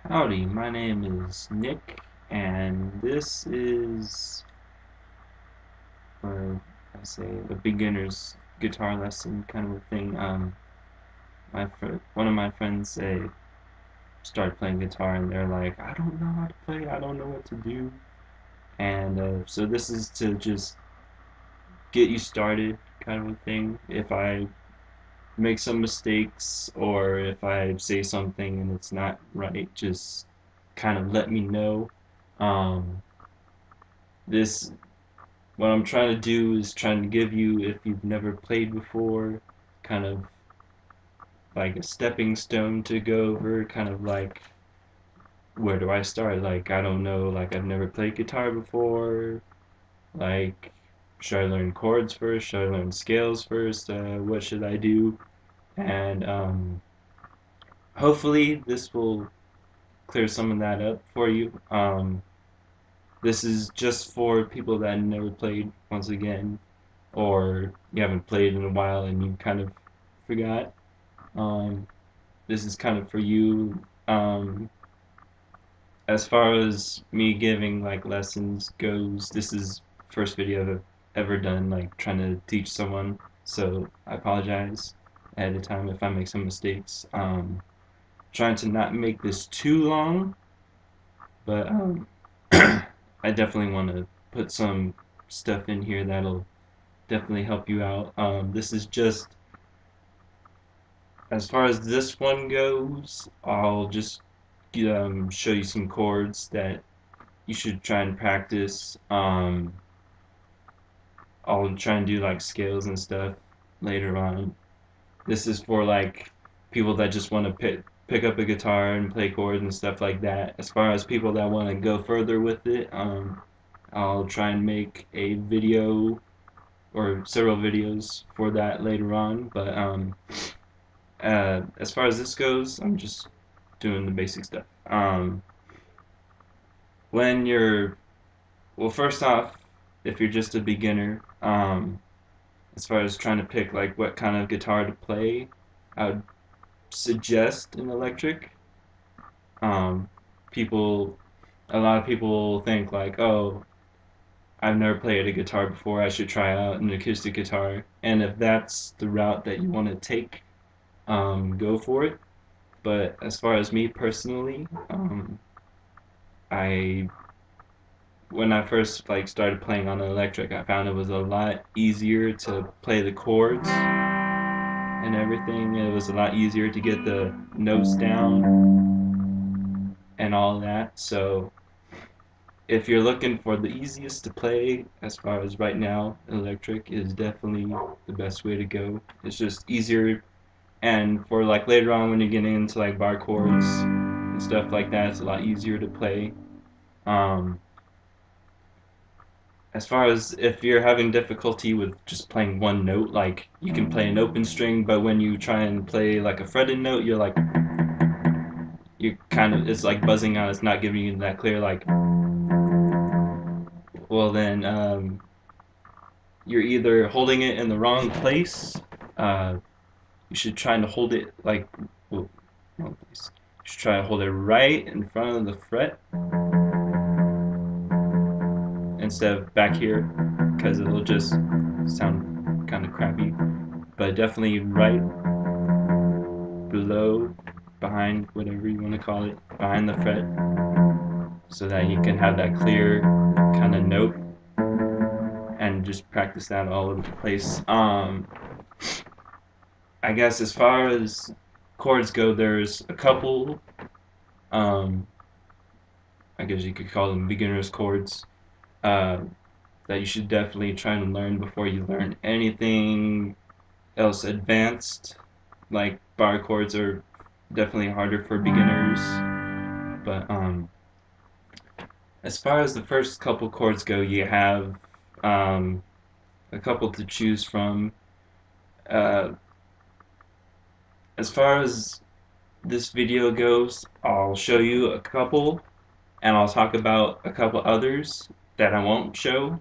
Howdy, my name is Nick, and this is, uh, I say, a beginner's guitar lesson kind of a thing. One of my friends started playing guitar, and they're like, I don't know how to play, I don't know what to do, and so this is to just get you started kind of a thing. If I make some mistakes or if I say something and it's not right, just kind of let me know. Um, this What I'm trying to do is trying to give you, if you've never played before, kind of like a stepping stone to go over, kind of like where do I start? Like, I don't know, like I've never played guitar before. Like, should I learn chords first? Should I learn scales first? What should I do? And hopefully this will clear some of that up for you. This is just for people that never played, once again, or you haven't played in a while and you kind of forgot. Um, this is kind of for you. As far as me giving like lessons goes, this is first video I've ever done like trying to teach someone. So I apologize ahead of time if I make some mistakes. Trying to not make this too long, but I definitely want to put some stuff in here that'll definitely help you out. This is just as far as this one goes, I'll just show you some chords that you should try and practice. I'll try and do like scales and stuff later on. This is for like people that just want to pick up a guitar and play chords and stuff like that. As far as people that want to go further with it, I'll try and make a video or several videos for that later on. But as far as this goes, I'm just doing the basic stuff. When you're, well, first off, if you're just a beginner, as far as trying to pick like what kind of guitar to play, I would suggest an electric. Um, people, a lot of people think like, oh, I've never played a guitar before, I should try out an acoustic guitar. And if that's the route that you want to take, go for it. But as far as me personally, I when I first like started playing on the electric, I found it was a lot easier to play the chords and everything. It was a lot easier to get the notes down and all that. So if you're looking for the easiest to play, as far as right now, electric is definitely the best way to go. It's just easier, and for like later on when you're getting into like bar chords and stuff like that, it's a lot easier to play. Um, as far as if you're having difficulty with just playing one note, like you can play an open string, but when you try and play like a fretted note, you kind of, it's like buzzing out. It's not giving you that clear like. Well, then you're either holding it in the wrong place. Uh, you should try to hold it like, well, wrong place. You should try to hold it right in front of the fret instead of back here, because it'll just sound kind of crappy. But definitely right below, behind, whatever you want to call it, behind the fret, so that you can have that clear kind of note and just practice that all over the place. I guess as far as chords go, there's a couple. Um, I guess you could call them beginners chords uh, that you should definitely try and learn before you learn anything else advanced. Like bar chords are definitely harder for beginners, but as far as the first couple chords go, you have um, a couple to choose from. Uh, as far as this video goes, I'll show you a couple, and I'll talk about a couple others that I won't show.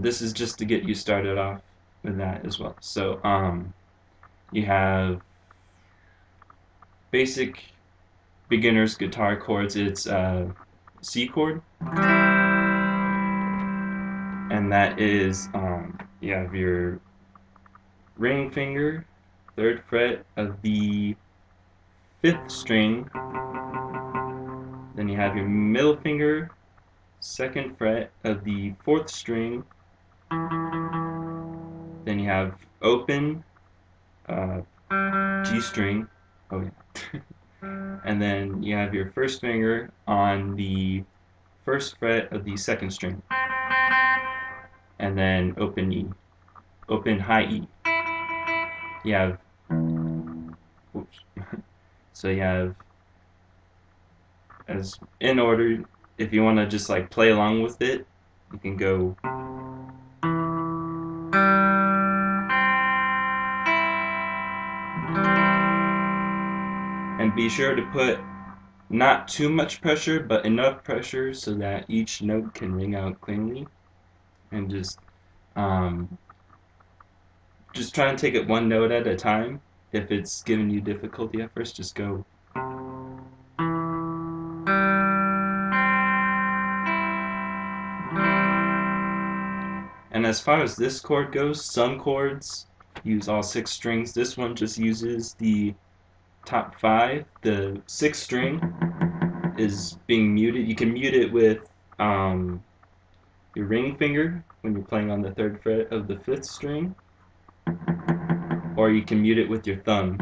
This is just to get you started off with that as well. So you have basic beginner's guitar chords, it's C chord, and that is you have your ring finger, 3rd fret of the 5th string, then you have your middle finger, 2nd fret of the 4th string, then you have open uh, G string, oh yeah, and then you have your first finger on the 1st fret of the 2nd string, and then open E, open high E. You have, oops, so you have, as in order, if you want to just like play along with it, you can go and be sure to put not too much pressure, but enough pressure so that each note can ring out cleanly. And just try and take it one note at a time. If it's giving you difficulty at first, just go. And as far as this chord goes, some chords use all 6 strings. This one just uses the top 5. The 6th string is being muted. You can mute it with your ring finger when you're playing on the 3rd fret of the 5th string, or you can mute it with your thumb.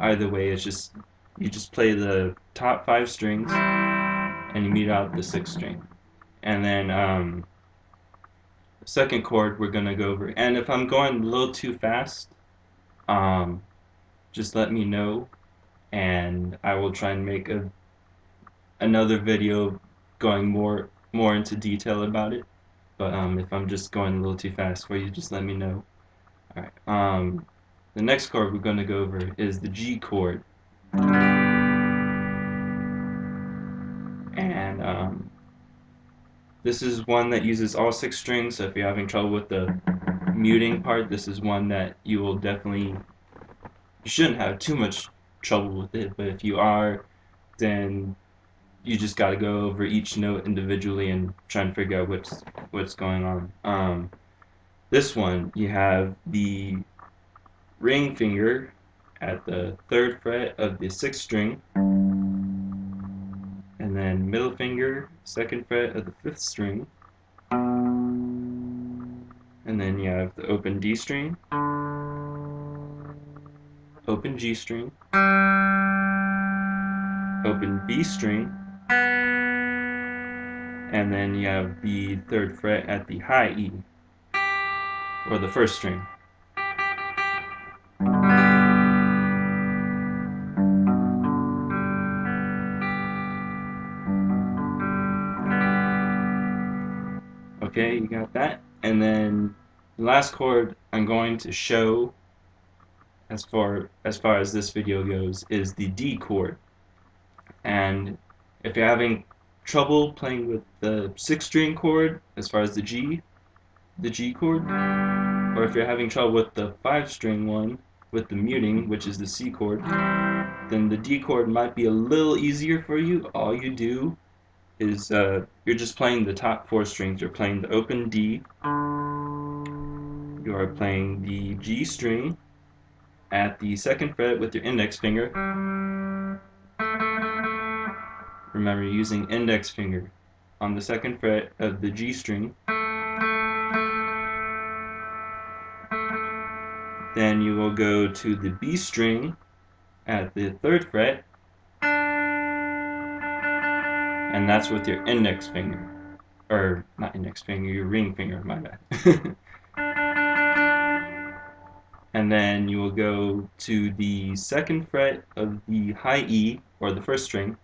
Either way, it's just you just play the top 5 strings and you mute out the 6th string. And then the 2nd chord we're gonna go over. And if I'm going a little too fast, just let me know, and I will try and make another video going more into detail about it. But if I'm just going a little too fast for you, just let me know. Alright, the next chord we're going to go over is the G chord. And this is one that uses all 6 strings, so if you're having trouble with the muting part, this is one that you will definitely, you shouldn't have too much trouble with it, but if you are, then you just got to go over each note individually and try and figure out what's going on. This one, you have the ring finger at the 3rd fret of the 6th string, and then middle finger, 2nd fret of the 5th string, and then you have the open D string, open G string, open B string, and then you have the 3rd fret at the high E, or the 1st string. Okay, you got that? And then the last chord I'm going to show as far as this video goes is the D chord. And if you're having trouble playing with the 6th string chord as far as the G chord, or if you're having trouble with the 5th string one with the muting, which is the C chord, then the D chord might be a little easier for you. All you do is you're just playing the top 4 strings. You're playing the open D, you are playing the G string at the 2nd fret with your index finger. Remember, using index finger on the 2nd fret of the G string. Then you will go to the B string at the 3rd fret, and that's with your index finger, or not index finger, your ring finger, my bad. And then you will go to the 2nd fret of the high E, or the 1st string,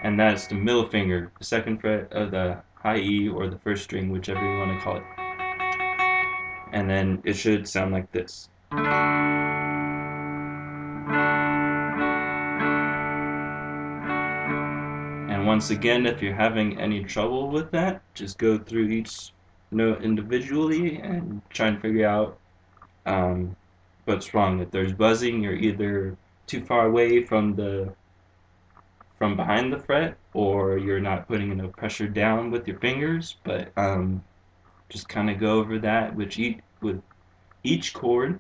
and that's the middle finger, the 2nd fret of the high E, or the 1st string, whichever you want to call it. And then it should sound like this. And once again, if you're having any trouble with that, just go through each note individually and try and figure out what's wrong. If there's buzzing, you're either too far away from behind the fret, or you're not putting enough pressure down with your fingers. But just kind of go over that with each chord,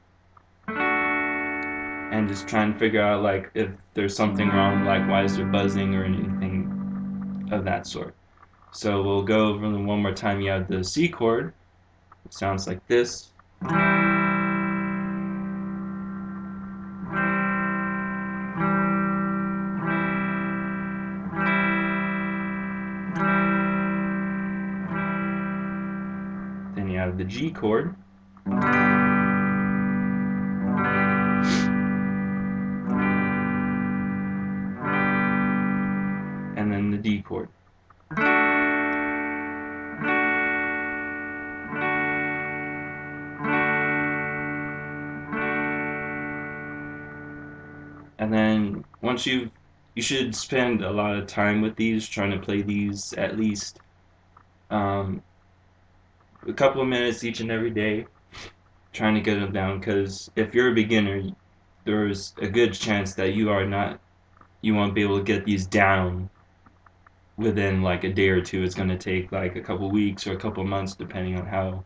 and just try and figure out like if there's something wrong, like why is there buzzing or anything of that sort. So we'll go over them one more time. You have the C chord. It sounds like this. Then you have the G chord. And then the D chord. And then once you should spend a lot of time with these, trying to play these at least um, a couple of minutes each and every day, trying to get them down. Because if you're a beginner, there's a good chance that you won't be able to get these down within like a day or two. It's going to take like a couple weeks or a couple months, depending on how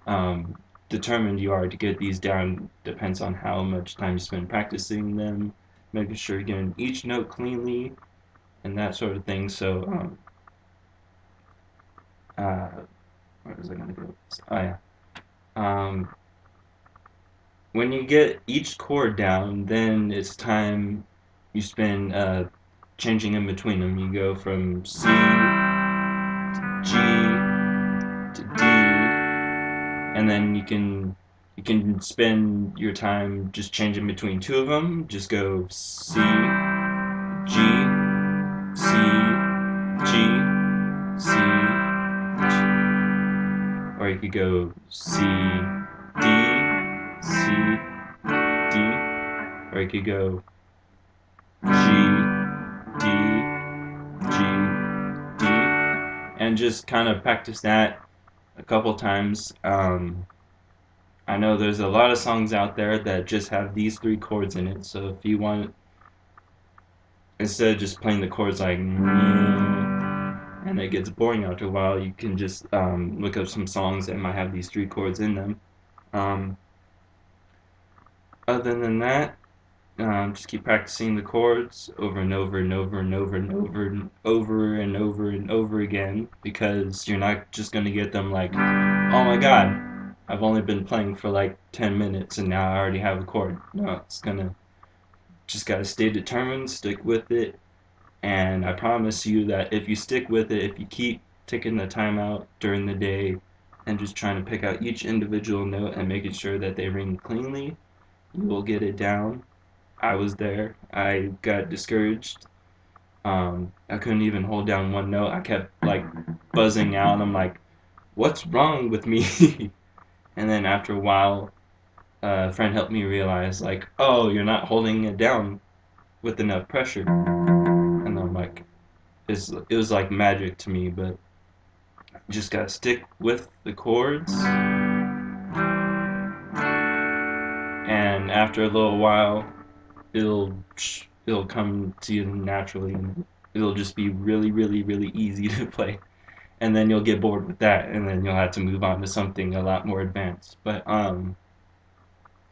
um, determined you are to get these down. Depends on how much time you spend practicing them, making sure you're getting each note cleanly, and that sort of thing. So, uh, where was I going to go? Oh yeah. Um, when you get each chord down, then it's time you spend changing in between them. You go from C to G to D, and then you can spend your time just changing between two of them. Just go C, G, C, G, C, G. Or you could go C, D, C, D. Or you could go G, D, G, D. And just kind of practice that a couple times. I know there's a lot of songs out there that just have these three chords in it. So if you want, instead of just playing the chords like and it gets boring after a while, you can just look up some songs that might have these three chords in them. Um, Other than that, just keep practicing the chords over and over and over and over and over and over and over and over again, because you're not just going to get them like, oh my god, I've only been playing for like 10 minutes and now I already have a chord. No, it's gonna, just gotta stay determined, stick with it, and I promise you that if you stick with it, if you keep taking the time out during the day and just trying to pick out each individual note and making sure that they ring cleanly, you will get it down. I was there. I got discouraged. I couldn't even hold down one note. I kept like buzzing out. I'm like, what's wrong with me? And then after a while, a friend helped me realize, like, oh, you're not holding it down with enough pressure. And I'm like, it was like magic to me, but you just gotta stick with the chords. And after a little while, it'll it'll come to you naturally, and it'll just be really, really, really easy to play. And then you'll get bored with that, and then you'll have to move on to something a lot more advanced. But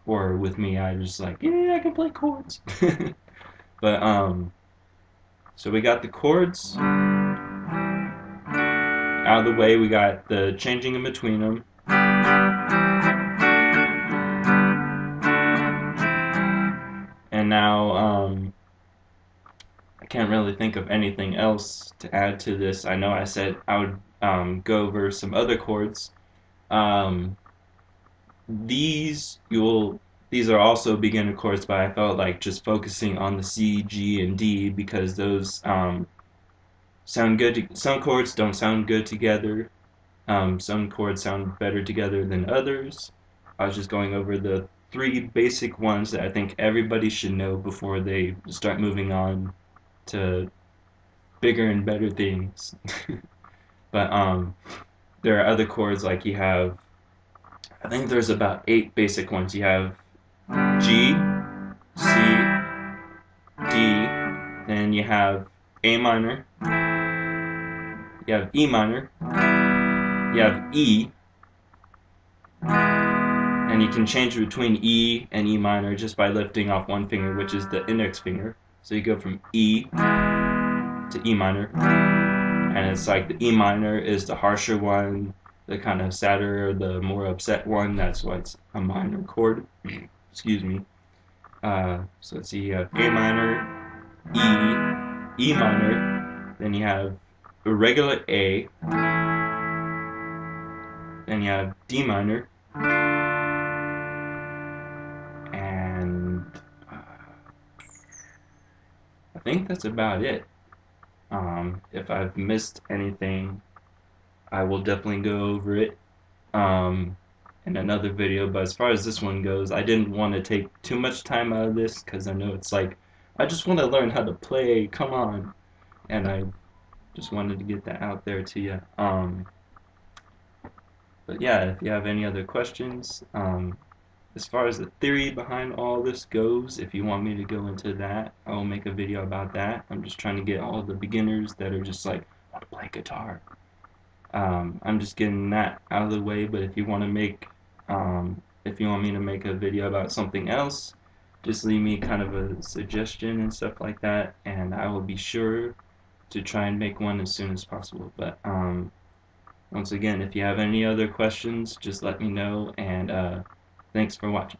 or with me, I just like, yeah, I can play chords. But so we got the chords out of the way. We got the changing in between them. And now I can't really think of anything else to add to this. I know I said I would go over some other chords. Um, these are also beginner chords, but I felt like just focusing on the C, G, and D, because those sound good. Some chords don't sound good together. Some chords sound better together than others. I was just going over the three basic ones that I think everybody should know before they start moving on to bigger and better things. But there are other chords, like you have, I think there's about 8 basic ones. You have G, C, Then you have A minor, you have E minor, you have E, and you can change between E and E minor just by lifting off one finger, which is the index finger. So you go from E to E minor, and it's like the E minor is the harsher one, the kind of sadder, the more upset one. That's why it's a minor chord. Excuse me. So let's see, you have A minor, E, E minor, then you have a regular A, then you have D minor, and I think that's about it. If I've missed anything, I will definitely go over it um, in another video. But as far as this one goes, I didn't want to take too much time out of this because I know it's like, I just want to learn how to play, come on. And I just wanted to get that out there to you. But yeah, if you have any other questions, as far as the theory behind all this goes, if you want me to go into that, I will make a video about that. I'm just trying to get all the beginners that are just like, I want to play guitar. I'm just getting that out of the way, but if you want me to make a video about something else, just leave me kind of a suggestion and stuff like that, and I will be sure to try and make one as soon as possible. But once again, if you have any other questions, just let me know, and thanks for watching.